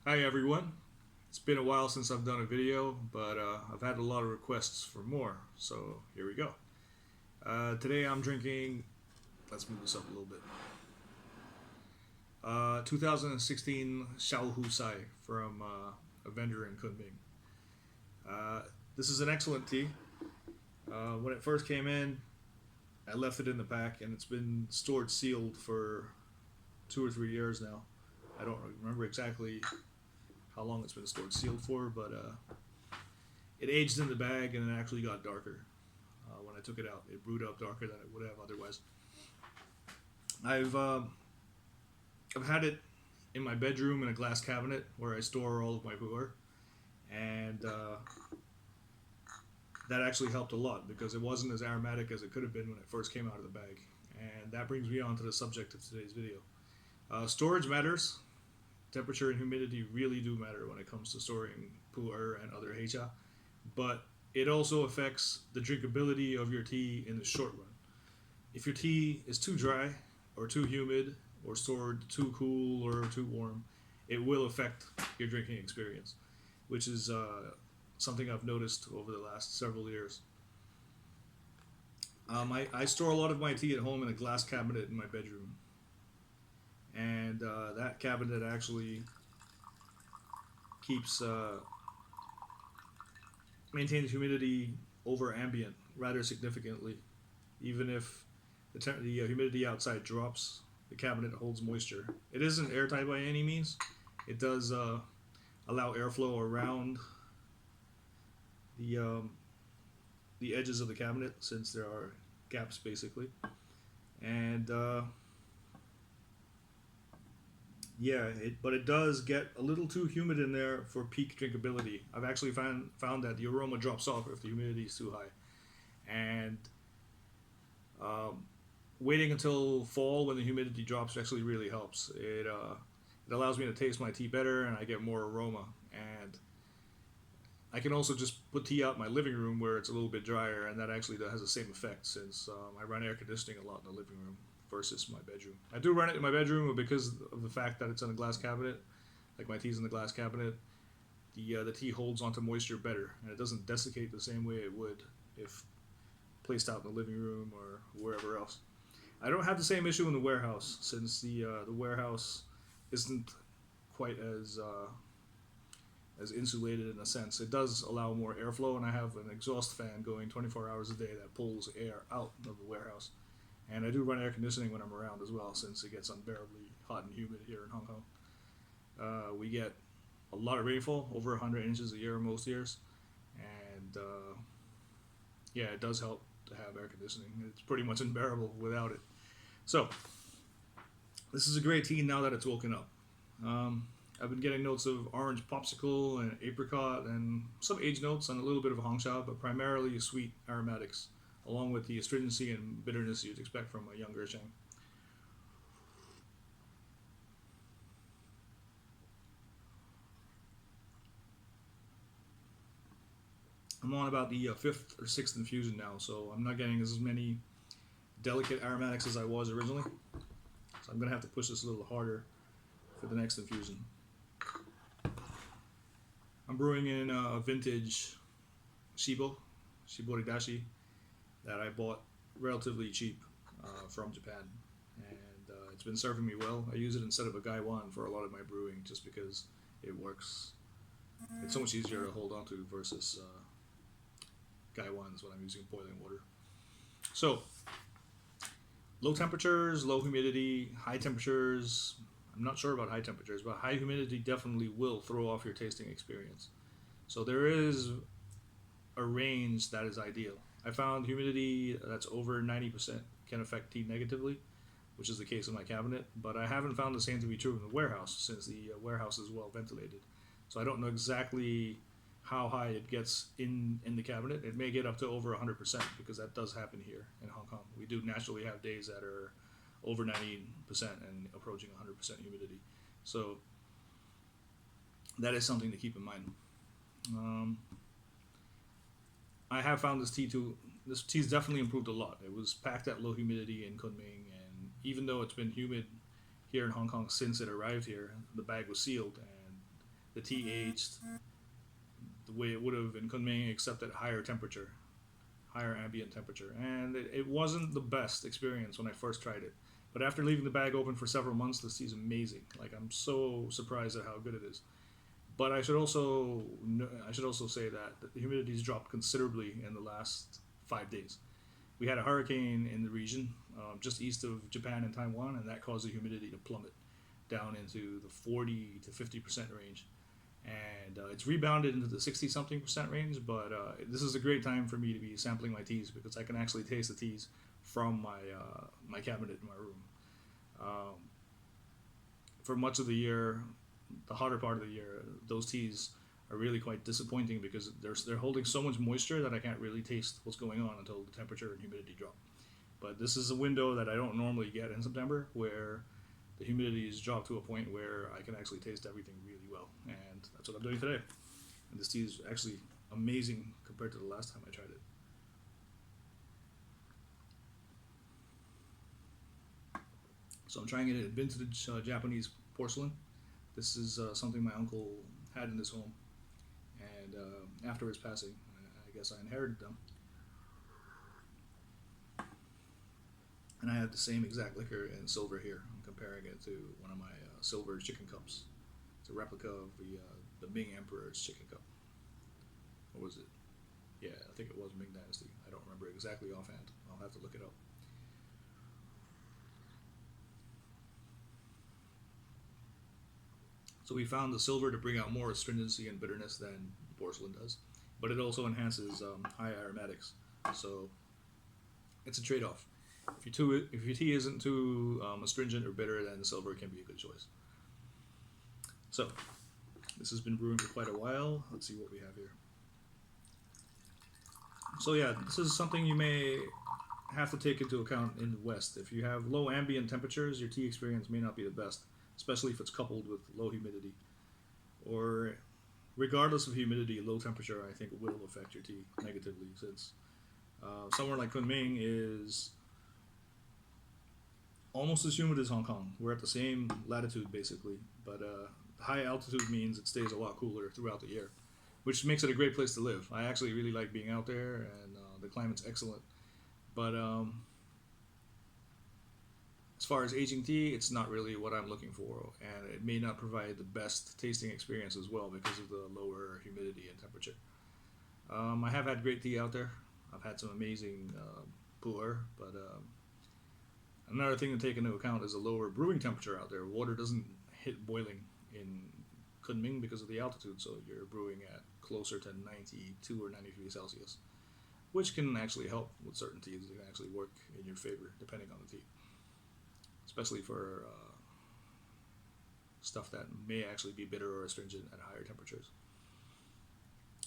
Hi everyone. It's been a while since I've done a video, but I've had a lot of requests for more, so here we go. Today I'm drinking, let's move this up a little bit, 2016 Xiaohu Sai from a vendor in Kunming. Uh, this is an excellent tea. When it first came in, I left it in the pack and it's been stored sealed for 2 or 3 years now. I don't remember exactly how long it's been stored sealed for, but it aged in the bag and it actually got darker. When I took it out, it brewed up darker than it would have otherwise. I've I've had it in my bedroom in a glass cabinet where I store all of my pu'er, and that actually helped a lot because it wasn't as aromatic as it could have been when it first came out of the bag. And that brings me on to the subject of today's video. Storage matters. Temperature and humidity really do matter when it comes to storing pu'er and other heicha, but it also affects the drinkability of your tea in the short run. If your tea is too dry or too humid or stored too cool or too warm, it will affect your drinking experience, which is something I've noticed over the last several years. I store a lot of my tea at home in a glass cabinet in my bedroom, and that cabinet actually keeps maintains humidity over ambient rather significantly. Even if the humidity outside drops, the cabinet holds moisture. It isn't airtight by any means. It does allow airflow around the the edges of the cabinet since there are gaps basically. And yeah, but it does get a little too humid in there for peak drinkability. I've actually found that the aroma drops off if the humidity is too high. And um, waiting until fall when the humidity drops actually really helps. It allows me to taste my tea better and I get more aroma. And I can also just put tea out in my living room where it's a little bit drier, and that actually has the same effect since I run air conditioning a lot in the living room versus my bedroom. I do run it in my bedroom because of the fact that it's in a glass cabinet, like my tea's in the glass cabinet. The tea holds onto moisture better, and it doesn't desiccate the same way it would if placed out in the living room or wherever else. I don't have the same issue in the warehouse since the warehouse isn't quite as insulated in a sense. It does allow more airflow, and I have an exhaust fan going 24 hours a day that pulls air out of the warehouse. And I do run air conditioning when I'm around as well, since it gets unbearably hot and humid here in Hong Kong. We get a lot of rainfall, over 100 inches a year most years, and yeah, it does help to have air conditioning. It's pretty much unbearable without it. So this is a great tea now that it's woken up. Um, I've been getting notes of orange popsicle and apricot and some aged notes and a little bit of hongsha, but primarily sweet aromatics, along with the astringency and bitterness you'd expect from a younger Shang. I'm on about the fifth or sixth infusion now, so I'm not getting as many delicate aromatics as I was originally. So I'm gonna have to push this a little harder for the next infusion. I'm brewing in a vintage Shibo, Shiboridashi, that I bought relatively cheap from Japan, and it's been serving me well. I use it instead of a Gaiwan for a lot of my brewing, just because it works. It's so much easier to hold on to versus Gaiwans when I'm using boiling water. So low temperatures, low humidity, high temperatures. I'm not sure about high temperatures, but high humidity definitely will throw off your tasting experience. So there is a range that is ideal. I found humidity that's over 90% can affect tea negatively, which is the case in my cabinet, but I haven't found the same to be true in the warehouse since the warehouse is well ventilated. So I don't know exactly how high it gets in the cabinet. It may get up to over 100% because that does happen here in Hong Kong. We do naturally have days that are over 90% and approaching 100% humidity. So that is something to keep in mind. Um, I have found this tea too. This tea's definitely improved a lot. It was packed at low humidity in Kunming, and even though it's been humid here in Hong Kong since it arrived here, the bag was sealed, and the tea aged the way it would have in Kunming, except at higher temperature, higher ambient temperature. And it wasn't the best experience when I first tried it. But after leaving the bag open for several months, this tea is amazing. Like, I'm so surprised at how good it is. But I should also say that the humidity's dropped considerably in the last 5 days. We had a hurricane in the region, just east of Japan and Taiwan, and that caused the humidity to plummet down into the 40 to 50% range. And it's rebounded into the 60 something percent range, but this is a great time for me to be sampling my teas because I can actually taste the teas from my cabinet in my room. Um, for much of the year, the hotter part of the year, those teas are really quite disappointing because they're holding so much moisture that I can't really taste what's going on until the temperature and humidity drop. But this is a window that I don't normally get in September, where the humidity is dropped to a point where I can actually taste everything really well, and that's what I'm doing today. And this tea is actually amazing compared to the last time I tried it. So I'm trying it in vintage Japanese porcelain. This is something my uncle had in his home, and after his passing, I guess I inherited them. And I have the same exact liquor in silver here. I'm comparing it to one of my silver chicken cups. It's a replica of the Ming Emperor's chicken cup. Or was it? Yeah, I think it was Ming Dynasty. I don't remember exactly offhand. I'll have to look it up. So we found the silver to bring out more astringency and bitterness than porcelain does, but it also enhances high aromatics. So it's a trade-off. If your tea isn't too astringent or bitter, then the silver can be a good choice. So this has been brewing for quite a while. Let's see what we have here. So yeah, this is something you may have to take into account in the West. If you have low ambient temperatures, your tea experience may not be the best, especially if it's coupled with low humidity. Or regardless of humidity, low temperature I think will affect your tea negatively, since somewhere like Kunming is almost as humid as Hong Kong. We're at the same latitude basically, but high altitude means it stays a lot cooler throughout the year, which makes it a great place to live. I actually really like being out there, and the climate's excellent. But as far as aging tea, it's not really what I'm looking for, and it may not provide the best tasting experience as well because of the lower humidity and temperature. I have had great tea out there. I've had some amazing pu'er, but another thing to take into account is a lower brewing temperature out there. Water doesn't hit boiling in Kunming because of the altitude, so you're brewing at closer to 92 or 93 Celsius, which can actually help with certain teas. It can actually work in your favor depending on the tea, especially for stuff that may actually be bitter or astringent at higher temperatures.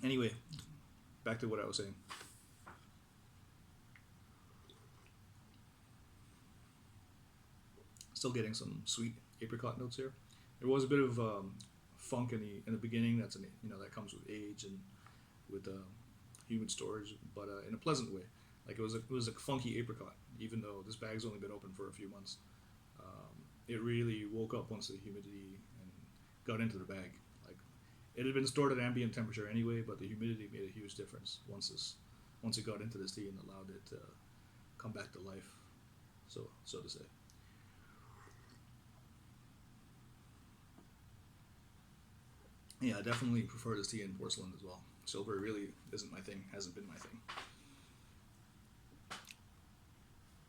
Anyway, back to what I was saying. Still getting some sweet apricot notes here. There was a bit of funk in the beginning. That comes with age and with humid storage, but in a pleasant way. Like it was a funky apricot, even though this bag's only been open for a few months. It really woke up once the humidity and got into the bag. Like it had been stored at ambient temperature anyway, but the humidity made a huge difference once it got into this tea and allowed it to come back to life, so to say. Yeah, I definitely prefer this tea in porcelain as well. Silver really isn't my thing, hasn't been my thing.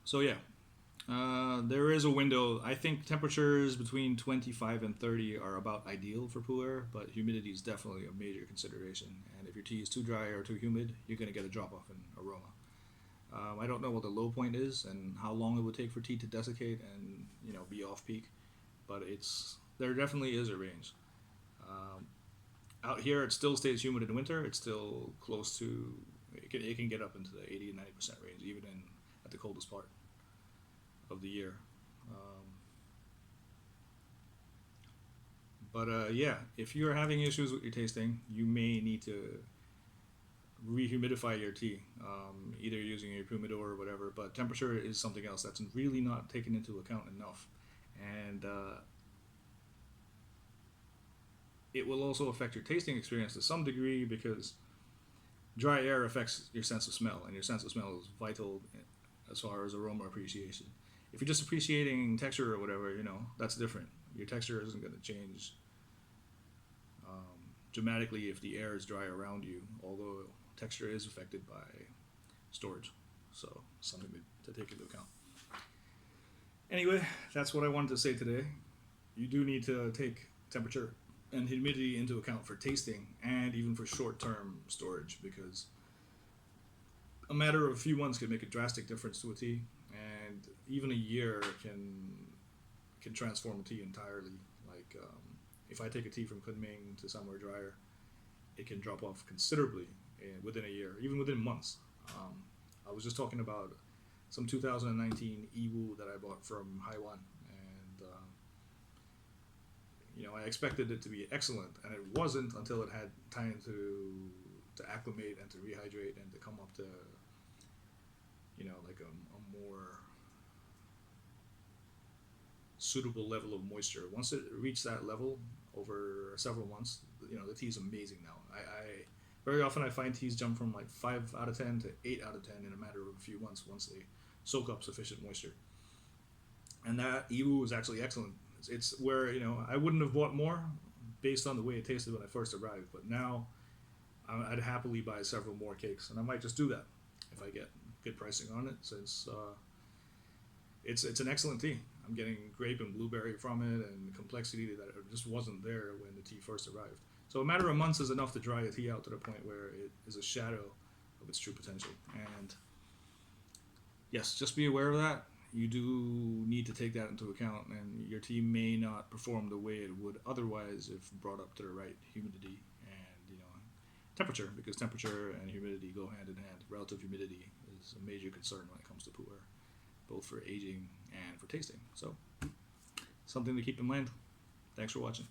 So yeah, there is a window. I think temperatures between 25 and 30 are about ideal for pu'er, but humidity is definitely a major consideration. And if your tea is too dry or too humid, you're going to get a drop off in aroma. I don't know what the low point is and how long it would take for tea to desiccate and be off peak, but there definitely is a range. Um, Out here, it still stays humid in winter. It's still close to it can get up into the 80 and 90% range, even at the coldest part of the year. Um, but yeah, if you're having issues with your tasting, you may need to rehumidify your tea, either using a humidor or whatever. But temperature is something else that's really not taken into account enough, and it will also affect your tasting experience to some degree because dry air affects your sense of smell, and your sense of smell is vital as far as aroma appreciation. If you're just appreciating texture or whatever, that's different. Your texture isn't going to change dramatically if the air is dry around you, although texture is affected by storage. So, something to take into account. Anyway, that's what I wanted to say today. You do need to take temperature and humidity into account for tasting and even for short-term storage, because a matter of a few months can make a drastic difference to a tea, and even a year can transform a tea entirely. Like if I take a tea from Kunming to somewhere drier, it can drop off considerably within a year, even within months. I was just talking about some 2019 Iwu that I bought from Haiwan, and I expected it to be excellent, and it wasn't until it had time to acclimate and to rehydrate and to come up to like a more suitable level of moisture. Once it reached that level over several months, the tea is amazing now. I very often I find teas jump from like 5 out of 10 to 8 out of 10 in a matter of a few months once they soak up sufficient moisture. And that Iwu was actually excellent. It's where I wouldn't have bought more based on the way it tasted when I first arrived, but now I'd happily buy several more cakes, and I might just do that if I get good pricing on it, since it's an excellent tea. I'm getting grape and blueberry from it, and complexity that just wasn't there when the tea first arrived. So a matter of months is enough to dry a tea out to the point where it is a shadow of its true potential. And yes, just be aware of that. You do need to take that into account, and your tea may not perform the way it would otherwise if brought up to the right humidity and temperature, because temperature and humidity go hand in hand. Relative humidity is a major concern when it comes to pu'er, both for aging and for tasting. So, something to keep in mind. Thanks for watching.